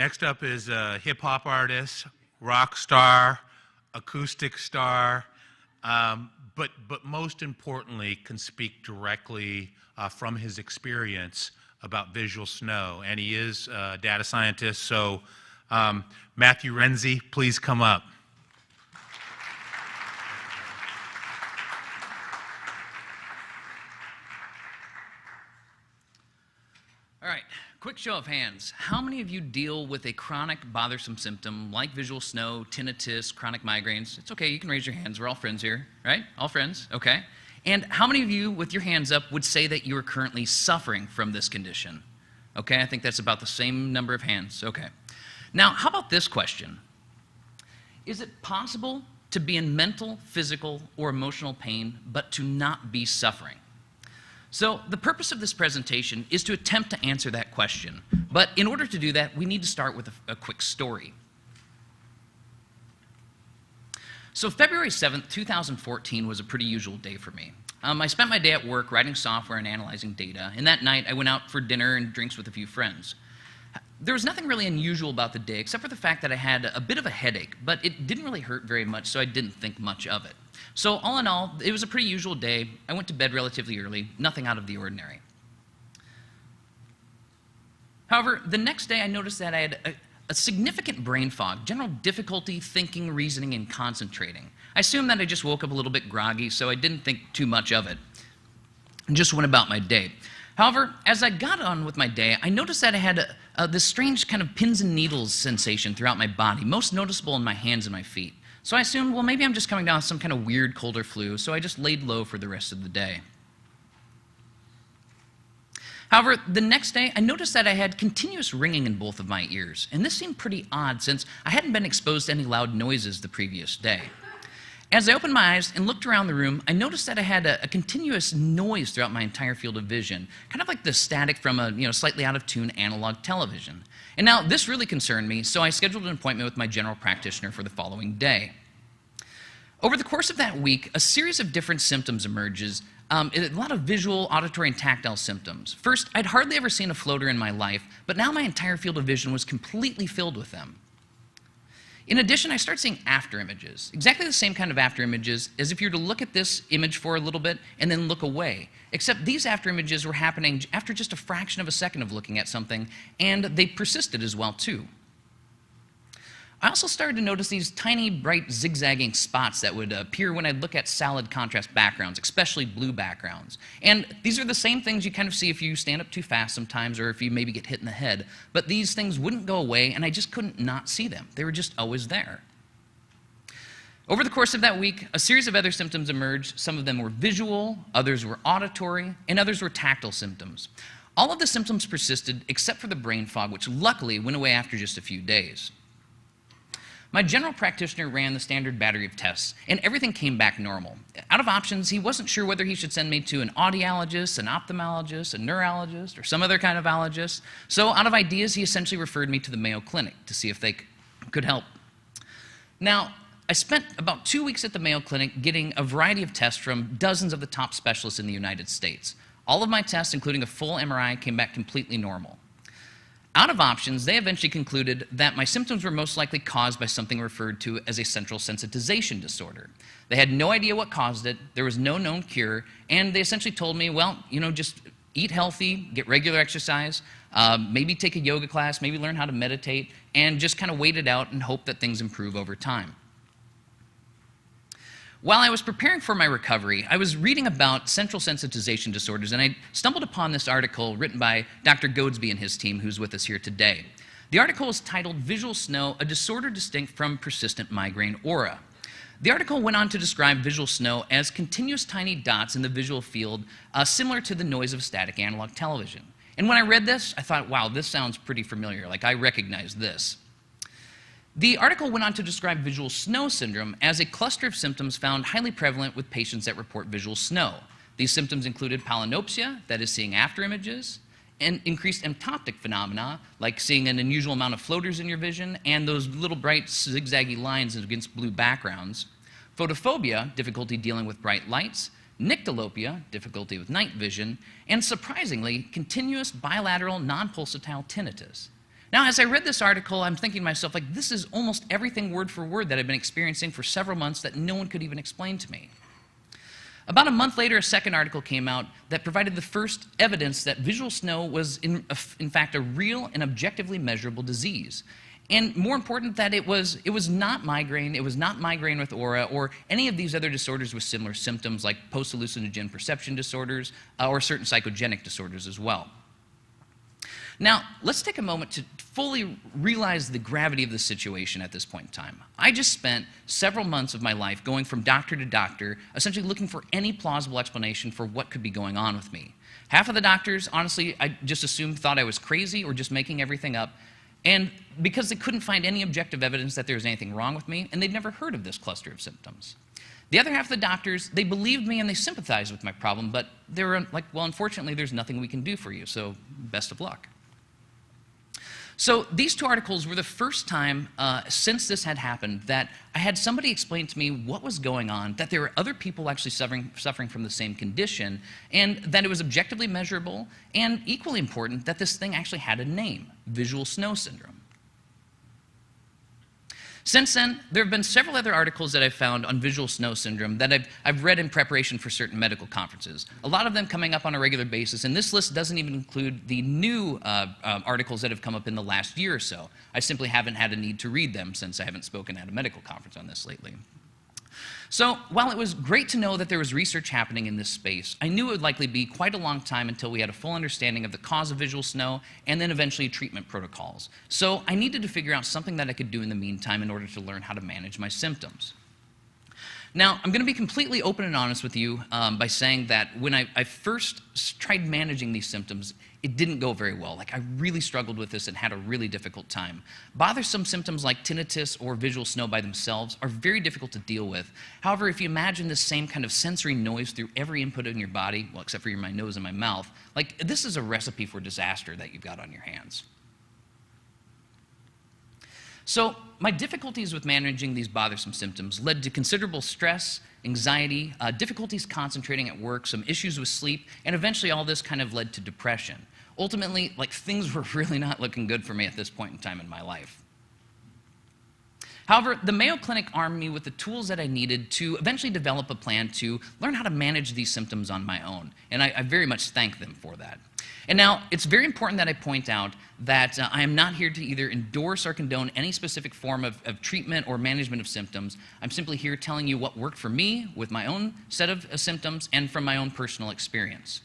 Next up is a hip-hop artist, rock star, acoustic star, but most importantly can speak directly from his experience about visual snow. And he is a data scientist, so Мэттью Рензи, please come up. All right, quick show of hands. How many of you deal with a chronic bothersome symptom like visual snow, tinnitus, chronic migraines? It's okay, you can raise your hands. We're all friends here, right? All friends, okay. And how many of you, with your hands up, would say that you are currently suffering from this condition? Okay, I think that's about the same number of hands, okay. Now, how about this question? Is it possible to be in mental, physical, or emotional pain, but to not be suffering? So the purpose of this presentation is to attempt to answer that question. But in order to do that, we need to start with a quick story. So February 7th, 2014 was a pretty usual day for me. I spent my day at work writing software and analyzing data, and that night I went out for dinner and drinks with a few friends. There was nothing really unusual about the day except for the fact that I had a bit of a headache, but it didn't really hurt very much, so I didn't think much of it. So all in all, it was a pretty usual day. I went to bed relatively early, nothing out of the ordinary. However, the next day I noticed that I had a significant brain fog, general difficulty thinking, reasoning, and concentrating. I assumed that I just woke up a little bit groggy, so I didn't think too much of it and just went about my day. However, as I got on with my day, I noticed that I had this strange kind of pins and needles sensation throughout my body, most noticeable in my hands and my feet. So I assumed, well, maybe I'm just coming down with some kind of weird cold or flu, so I just laid low for the rest of the day. However, the next day, I noticed that I had continuous ringing in both of my ears, and this seemed pretty odd since I hadn't been exposed to any loud noises the previous day. As I opened my eyes and looked around the room, I noticed that I had a continuous noise throughout my entire field of vision, kind of like the static from a slightly out of tune analog television. And now this really concerned me, so I scheduled an appointment with my general practitioner for the following day. Over the course of that week, a series of different symptoms emerges, a lot of visual, auditory, and tactile symptoms. First, I'd hardly ever seen a floater in my life, but now my entire field of vision was completely filled with them. In addition, I started seeing after images, exactly the same kind of after images as if you were to look at this image for a little bit and then look away, except these after images were happening after just a fraction of a second of looking at something, and they persisted as well, too. I also started to notice these tiny, bright, zigzagging spots that would appear when I'd look at solid contrast backgrounds, especially blue backgrounds. And these are the same things you kind of see if you stand up too fast sometimes or if you maybe get hit in the head. But these things wouldn't go away, and I just couldn't not see them. They were just always there. Over the course of that week, a series of other symptoms emerged. Some of them were visual, others were auditory, and others were tactile symptoms. All of the symptoms persisted except for the brain fog, which luckily went away after just a few days. My general practitioner ran the standard battery of tests, and everything came back normal. Out of options, he wasn't sure whether he should send me to an audiologist, an ophthalmologist, a neurologist, or some other kind of ologist. So out of ideas, he essentially referred me to the Mayo Clinic to see if they could help. Now, I spent about 2 weeks at the Mayo Clinic getting a variety of tests from dozens of the top specialists in the United States. All of my tests, including a full MRI, came back completely normal. Out of options, they eventually concluded that my symptoms were most likely caused by something referred to as a central sensitization disorder. They had no idea what caused it, there was no known cure, and they essentially told me, well, just eat healthy, get regular exercise, maybe take a yoga class, maybe learn how to meditate, and just kind of wait it out and hope that things improve over time. While I was preparing for my recovery, I was reading about central sensitization disorders, and I stumbled upon this article written by Dr. Goadsby and his team, who's with us here today. The article is titled, "Visual Snow, a Disorder Distinct from Persistent Migraine Aura." The article went on to describe visual snow as continuous tiny dots in the visual field, similar to the noise of static analog television. And when I read this, I thought, wow, this sounds pretty familiar, like I recognize this. The article went on to describe visual snow syndrome as a cluster of symptoms found highly prevalent with patients that report visual snow. These symptoms included palinopsia, that is seeing after images, and increased emptoptic phenomena, like seeing an unusual amount of floaters in your vision, and those little bright zigzaggy lines against blue backgrounds, photophobia, difficulty dealing with bright lights, nyctalopia, difficulty with night vision, and surprisingly, continuous bilateral non-pulsatile tinnitus. Now, as I read this article, I'm thinking to myself, like, this is almost everything word for word that I've been experiencing for several months that no one could even explain to me. About a month later, a second article came out that provided the first evidence that visual snow was, in fact, a real and objectively measurable disease. And more important, that it was not migraine, it was not migraine with aura, or any of these other disorders with similar symptoms like post-hallucinogen perception disorders, or certain psychogenic disorders as well. Now, let's take a moment to fully realize the gravity of the situation at this point in time. I just spent several months of my life going from doctor to doctor, essentially looking for any plausible explanation for what could be going on with me. Half of the doctors, honestly, I just assumed thought I was crazy or just making everything up, and because they couldn't find any objective evidence that there was anything wrong with me, and they'd never heard of this cluster of symptoms. The other half of the doctors, they believed me and they sympathized with my problem, but they were like, well, unfortunately, there's nothing we can do for you, so best of luck. So these two articles were the first time since this had happened that I had somebody explain to me what was going on, that there were other people actually suffering from the same condition, and that it was objectively measurable, and equally important, that this thing actually had a name, visual snow syndrome. Since then, there have been several other articles that I've found on visual snow syndrome that I've read in preparation for certain medical conferences, a lot of them coming up on a regular basis, and this list doesn't even include the new articles that have come up in the last year or so. I simply haven't had a need to read them since I haven't spoken at a medical conference on this lately. So while it was great to know that there was research happening in this space, I knew it would likely be quite a long time until we had a full understanding of the cause of visual snow and then eventually treatment protocols. So I needed to figure out something that I could do in the meantime in order to learn how to manage my symptoms. Now, I'm going to be completely open and honest with you by saying that when I first tried managing these symptoms, it didn't go very well. Like, I really struggled with this and had a really difficult time. Bothersome symptoms like tinnitus or visual snow by themselves are very difficult to deal with. However, if you imagine this same kind of sensory noise through every input in your body, well, except for my nose and my mouth, like, this is a recipe for disaster that you've got on your hands. So my difficulties with managing these bothersome symptoms led to considerable stress, anxiety, difficulties concentrating at work, some issues with sleep, and eventually all this kind of led to depression. Ultimately, like, things were really not looking good for me at this point in time in my life. However, the Mayo Clinic armed me with the tools that I needed to eventually develop a plan to learn how to manage these symptoms on my own, and I very much thank them for that. And now, it's very important that I point out that I am not here to either endorse or condone any specific form of treatment or management of symptoms. I'm simply here telling you what worked for me with my own set of symptoms and from my own personal experience.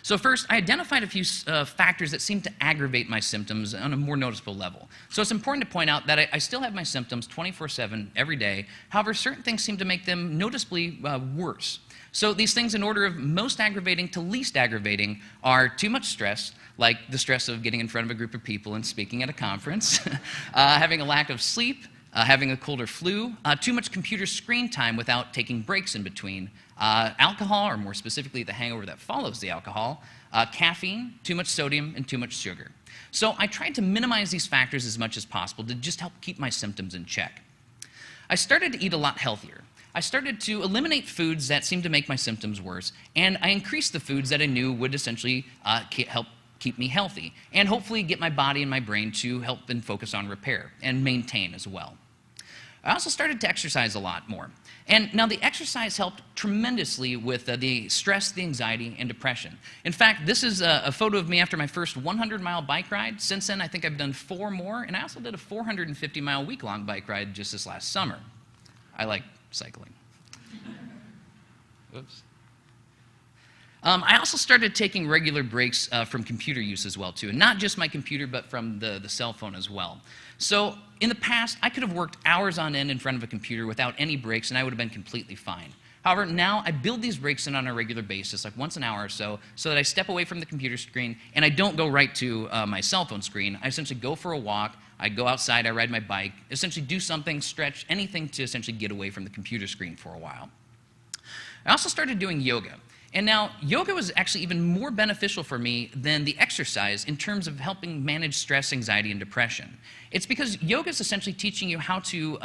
So first, I identified a few factors that seem to aggravate my symptoms on a more noticeable level. So it's important to point out that I still have my symptoms 24/7 every day. However, certain things seem to make them noticeably worse. So these things, in order of most aggravating to least aggravating, are too much stress, like the stress of getting in front of a group of people and speaking at a conference, having a lack of sleep, having a cold or flu, too much computer screen time without taking breaks in between, alcohol, or more specifically the hangover that follows the alcohol, caffeine, too much sodium, and too much sugar. So I tried to minimize these factors as much as possible to just help keep my symptoms in check. I started to eat a lot healthier. I started to eliminate foods that seemed to make my symptoms worse, and I increased the foods that I knew would essentially help keep me healthy, and hopefully get my body and my brain to help and focus on repair and maintain as well. I also started to exercise a lot more. And now the exercise helped tremendously with the stress, the anxiety, and depression. In fact, this is a photo of me after my first 100-mile bike ride. Since then, I think I've done 4 more, and I also did a 450-mile week-long bike ride just this last summer. I like cycling. Oops. I also started taking regular breaks from computer use as well, too. And not just my computer, but from the cell phone as well. So in the past, I could have worked hours on end in front of a computer without any breaks, and I would have been completely fine. However, now I build these breaks in on a regular basis, like once an hour or so that I step away from the computer screen, and I don't go right to my cell phone screen. I essentially go for a walk, I go outside, I ride my bike, essentially do something, stretch, anything to essentially get away from the computer screen for a while. I also started doing yoga. And now, yoga was actually even more beneficial for me than the exercise in terms of helping manage stress, anxiety, and depression. It's because yoga is essentially teaching you how to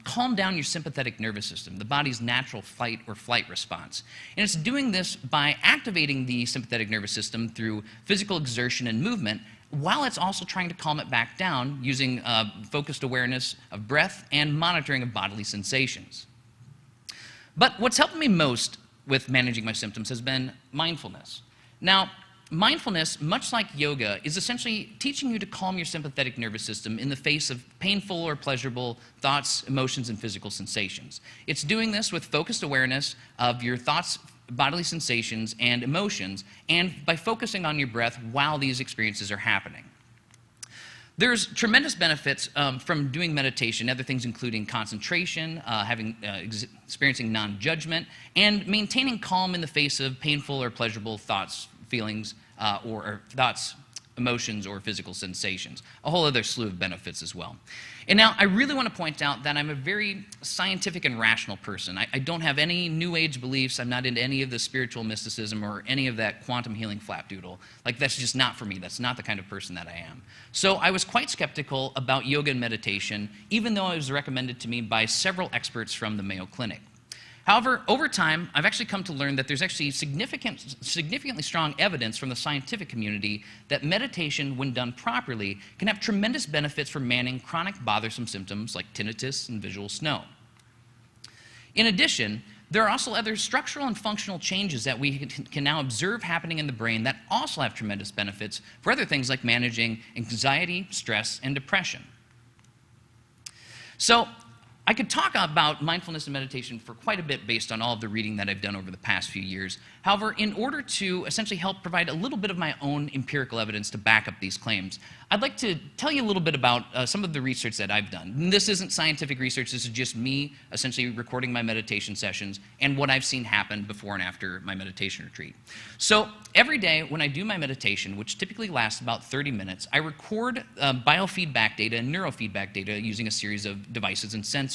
calm down your sympathetic nervous system, the body's natural fight or flight response. And it's doing this by activating the sympathetic nervous system through physical exertion and movement, while it's also trying to calm it back down using focused awareness of breath and monitoring of bodily sensations. But what's helped me most with managing my symptoms has been mindfulness. Now, mindfulness, much like yoga, is essentially teaching you to calm your sympathetic nervous system in the face of painful or pleasurable thoughts, emotions, and physical sensations. It's doing this with focused awareness of your thoughts, bodily sensations, and emotions, and by focusing on your breath while these experiences are happening. There's tremendous benefits from doing meditation, other things including concentration, experiencing non-judgment, and maintaining calm in the face of painful or pleasurable thoughts, feelings, or thoughts, emotions, or physical sensations. A whole other slew of benefits as well. And now, I really want to point out that I'm a very scientific and rational person. I don't have any New Age beliefs. I'm not into any of the spiritual mysticism or any of that quantum healing flapdoodle. Like, that's just not for me. That's not the kind of person that I am. So I was quite skeptical about yoga and meditation, even though it was recommended to me by several experts from the Mayo Clinic. However, over time, I've actually come to learn that there's actually significantly strong evidence from the scientific community that meditation, when done properly, can have tremendous benefits for managing chronic bothersome symptoms like tinnitus and visual snow. In addition, there are also other structural and functional changes that we can now observe happening in the brain that also have tremendous benefits for other things like managing anxiety, stress, and depression. So, I could talk about mindfulness and meditation for quite a bit based on all of the reading that I've done over the past few years. However, in order to essentially help provide a little bit of my own empirical evidence to back up these claims, I'd like to tell you a little bit about some of the research that I've done. And this isn't scientific research, this is just me essentially recording my meditation sessions and what I've seen happen before and after my meditation retreat. So every day when I do my meditation, which typically lasts about 30 minutes, I record biofeedback data and neurofeedback data using a series of devices and sensors.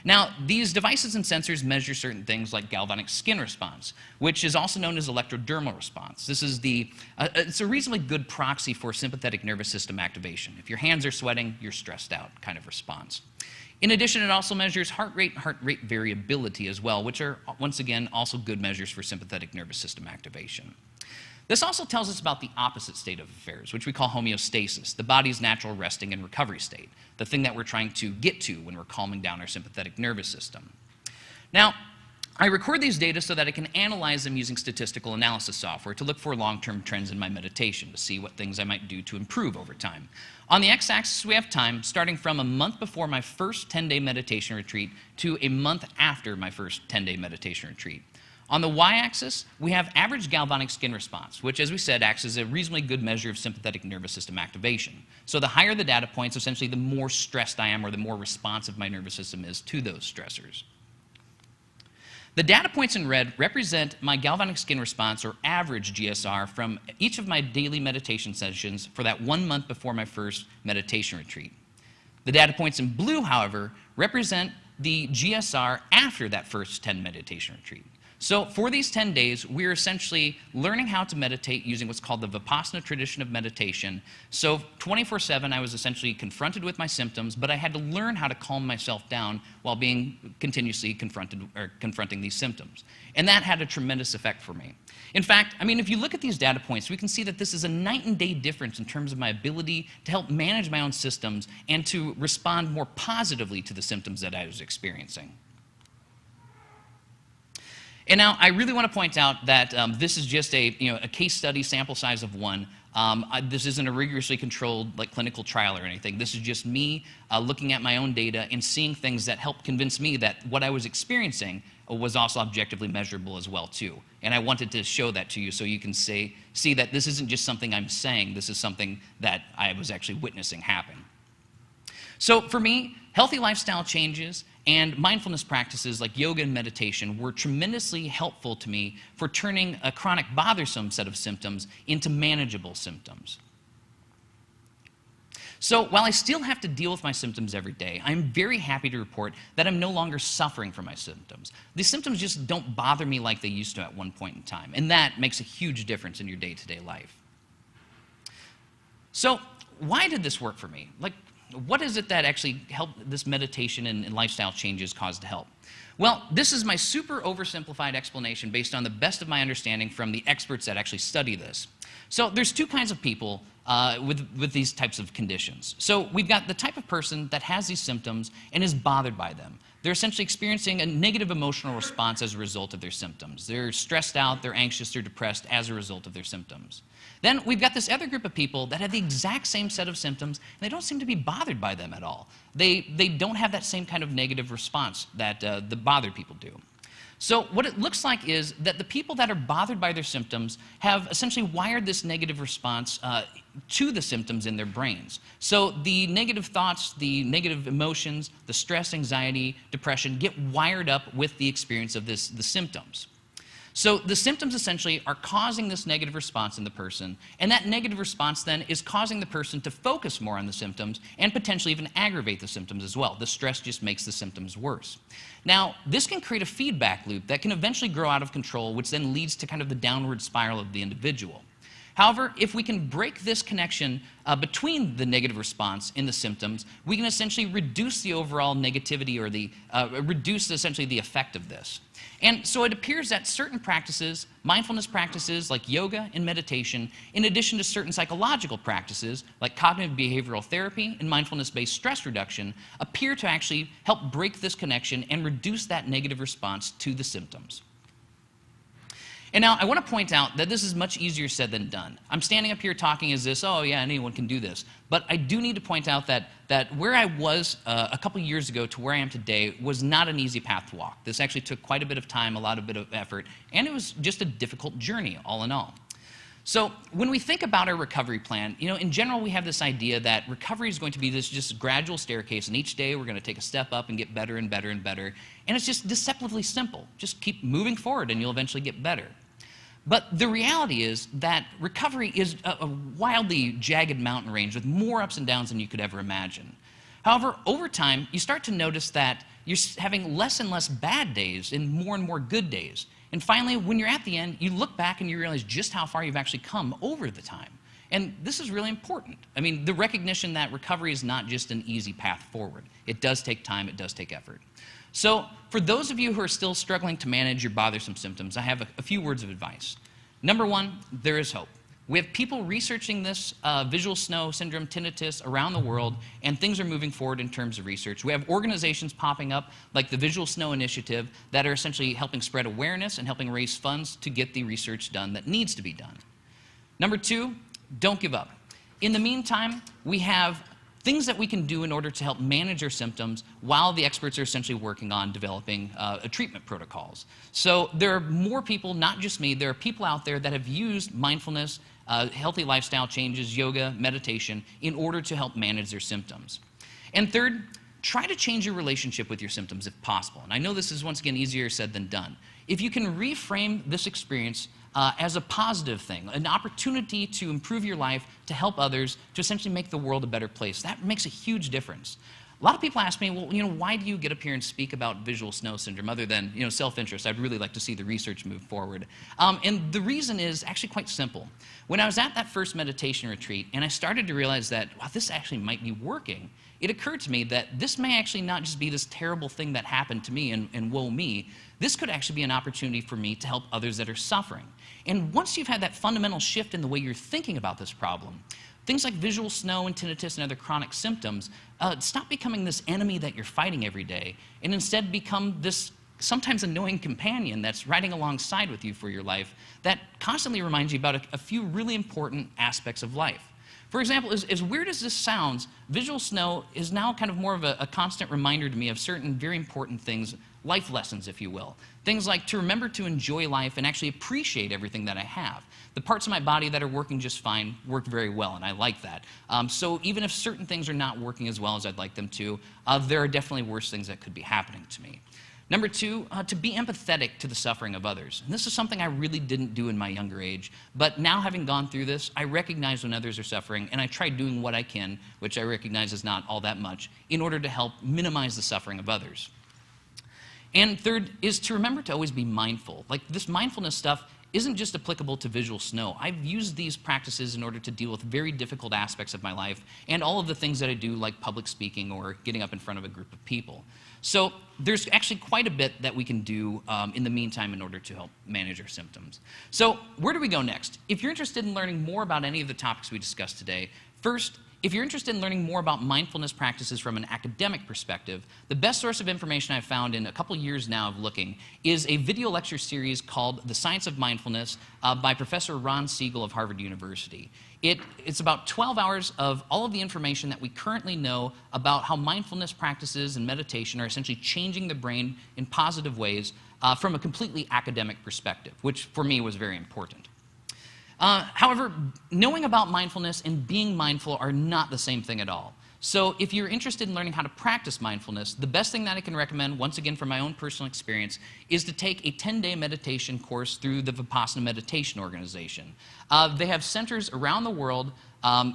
Now, these devices and sensors measure certain things like galvanic skin response, which is also known as electrodermal response. This is it's a reasonably good proxy for sympathetic nervous system activation. If your hands are sweating, you're stressed out kind of response. In addition, it also measures heart rate variability as well, which are, once again, also good measures for sympathetic nervous system activation. This also tells us about the opposite state of affairs, which we call homeostasis, the body's natural resting and recovery state, the thing that we're trying to get to when we're calming down our sympathetic nervous system. Now, I record these data so that I can analyze them using statistical analysis software to look for long-term trends in my meditation, to see what things I might do to improve over time. On the x-axis, we have time starting from a month before my first 10-day meditation retreat to a month after my first 10-day meditation retreat. On the y-axis, we have average galvanic skin response, which, as we said, acts as a reasonably good measure of sympathetic nervous system activation. So the higher the data points, essentially the more stressed I am or the more responsive my nervous system is to those stressors. The data points in red represent my galvanic skin response, or average GSR, from each of my daily meditation sessions for that 1 month before my first meditation retreat. The data points in blue, however, represent the GSR after that first 10 meditation retreat. So for these 10 days, we're essentially learning how to meditate using what's called the Vipassana tradition of meditation. So 24/7, I was essentially confronted with my symptoms, but I had to learn how to calm myself down while being continuously confronting these symptoms. And that had a tremendous effect for me. In fact, I mean, if you look at these data points, we can see that this is a night and day difference in terms of my ability to help manage my own systems and to respond more positively to the symptoms that I was experiencing. And now, I really want to point out that this is just a case study sample size of one. This isn't a rigorously controlled clinical trial or anything. This is just me looking at my own data and seeing things that helped convince me that what I was experiencing was also objectively measurable as well too. And I wanted to show that to you so you can see that this isn't just something I'm saying. This is something that I was actually witnessing happen. So for me, healthy lifestyle changes and mindfulness practices like yoga and meditation were tremendously helpful to me for turning a chronic bothersome set of symptoms into manageable symptoms. So while I still have to deal with my symptoms every day, I'm very happy to report that I'm no longer suffering from my symptoms. These symptoms just don't bother me like they used to at one point in time, and that makes a huge difference in your day-to-day life. So why did this work for me? Like, what is it that actually helped this meditation and lifestyle changes cause to help? Well, this is my super oversimplified explanation based on the best of my understanding from the experts that actually study this. So there's two kinds of people with these types of conditions. So we've got the type of person that has these symptoms and is bothered by them. They're essentially experiencing a negative emotional response as a result of their symptoms. They're stressed out, they're anxious, they're depressed as a result of their symptoms. Then we've got this other group of people that have the exact same set of symptoms, and they don't seem to be bothered by them at all. They don't have that same kind of negative response that the bothered people do. So what it looks like is that the people that are bothered by their symptoms have essentially wired this negative response to the symptoms in their brains. So the negative thoughts, the negative emotions, the stress, anxiety, depression get wired up with the experience of the symptoms. So the symptoms essentially are causing this negative response in the person, and that negative response then is causing the person to focus more on the symptoms and potentially even aggravate the symptoms as well. The stress just makes the symptoms worse. Now, this can create a feedback loop that can eventually grow out of control, which then leads to kind of the downward spiral of the individual. However, if we can break this connection between the negative response and the symptoms, we can essentially reduce the overall negativity or reduce essentially the effect of this. And so it appears that certain practices, mindfulness practices like yoga and meditation, in addition to certain psychological practices like cognitive behavioral therapy and mindfulness-based stress reduction, appear to actually help break this connection and reduce that negative response to the symptoms. And now I want to point out that this is much easier said than done. I'm standing up here talking as this, oh yeah, anyone can do this. But I do need to point out that where I was a couple years ago to where I am today was not an easy path to walk. This actually took quite a bit of time, a bit of effort, and it was just a difficult journey all in all. So when we think about our recovery plan, in general we have this idea that recovery is going to be this just gradual staircase, and each day we're going to take a step up and get better and better and better. And it's just deceptively simple. Just keep moving forward and you'll eventually get better. But the reality is that recovery is a wildly jagged mountain range with more ups and downs than you could ever imagine. However, over time, you start to notice that you're having less and less bad days and more good days. And finally, when you're at the end, you look back and you realize just how far you've actually come over the time. And this is really important. I mean, the recognition that recovery is not just an easy path forward. It does take time, it does take effort. So for those of you who are still struggling to manage your bothersome symptoms, I have a few words of advice. Number one, there is hope. We have people researching this visual snow syndrome, tinnitus around the world, and things are moving forward in terms of research. We have organizations popping up like the Visual Snow Initiative that are essentially helping spread awareness and helping raise funds to get the research done that needs to be done. Number two, don't give up. In the meantime, we have things that we can do in order to help manage our symptoms while the experts are essentially working on developing treatment protocols. So there are more people, not just me, there are people out there that have used mindfulness, healthy lifestyle changes, yoga, meditation, in order to help manage their symptoms. And third, try to change your relationship with your symptoms if possible. And I know this is, once again, easier said than done. If you can reframe this experience as a positive thing, an opportunity to improve your life, to help others, to essentially make the world a better place, that makes a huge difference. A lot of people ask me, well, why do you get up here and speak about visual snow syndrome other than, self-interest? I'd really like to see the research move forward. And the reason is actually quite simple. When I was at that first meditation retreat and I started to realize that, wow, this actually might be working, it occurred to me that this may actually not just be this terrible thing that happened to me and woe me. This could actually be an opportunity for me to help others that are suffering. And once you've had that fundamental shift in the way you're thinking about this problem, things like visual snow and tinnitus and other chronic symptoms stop becoming this enemy that you're fighting every day, and instead become this sometimes annoying companion that's riding alongside with you for your life that constantly reminds you about a few really important aspects of life. For example, as weird as this sounds, visual snow is now kind of more of a constant reminder to me of certain very important things, life lessons, if you will. Things like to remember to enjoy life and actually appreciate everything that I have. The parts of my body that are working just fine work very well, and I like that. So even if certain things are not working as well as I'd like them to, there are definitely worse things that could be happening to me. Number two, to be empathetic to the suffering of others. And this is something I really didn't do in my younger age, but now having gone through this, I recognize when others are suffering, and I try doing what I can, which I recognize is not all that much, in order to help minimize the suffering of others. And third is to remember to always be mindful. Like, this mindfulness stuff isn't just applicable to visual snow. I've used these practices in order to deal with very difficult aspects of my life and all of the things that I do, like public speaking or getting up in front of a group of people. So there's actually quite a bit that we can do in the meantime in order to help manage our symptoms. So where do we go next? If you're interested in learning more about any of the topics we discussed today, first, if you're interested in learning more about mindfulness practices from an academic perspective, the best source of information I've found in a couple years now of looking is a video lecture series called The Science of Mindfulness by Professor Ron Siegel of Harvard University. It's about 12 hours of all of the information that we currently know about how mindfulness practices and meditation are essentially changing the brain in positive ways from a completely academic perspective, which for me was very important. However, knowing about mindfulness and being mindful are not the same thing at all. So if you're interested in learning how to practice mindfulness, the best thing that I can recommend, once again from my own personal experience, is to take a 10-day meditation course through the Vipassana Meditation Organization. They have centers around the world.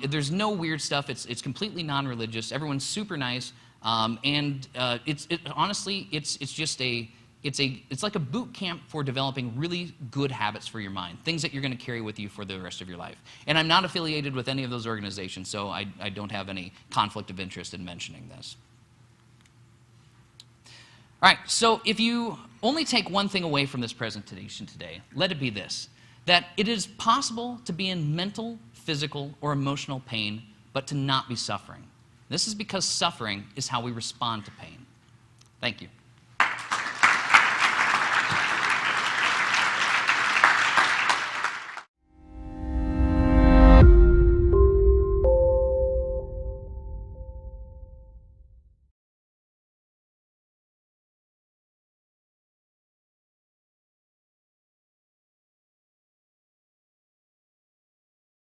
There's no weird stuff. It's completely non-religious. Everyone's super nice. Honestly, it's like a boot camp for developing really good habits for your mind, things that you're going to carry with you for the rest of your life. And I'm not affiliated with any of those organizations, so I don't have any conflict of interest in mentioning this. All right, so if you only take one thing away from this presentation today, let it be this, that it is possible to be in mental, physical, or emotional pain, but to not be suffering. This is because suffering is how we respond to pain. Thank you.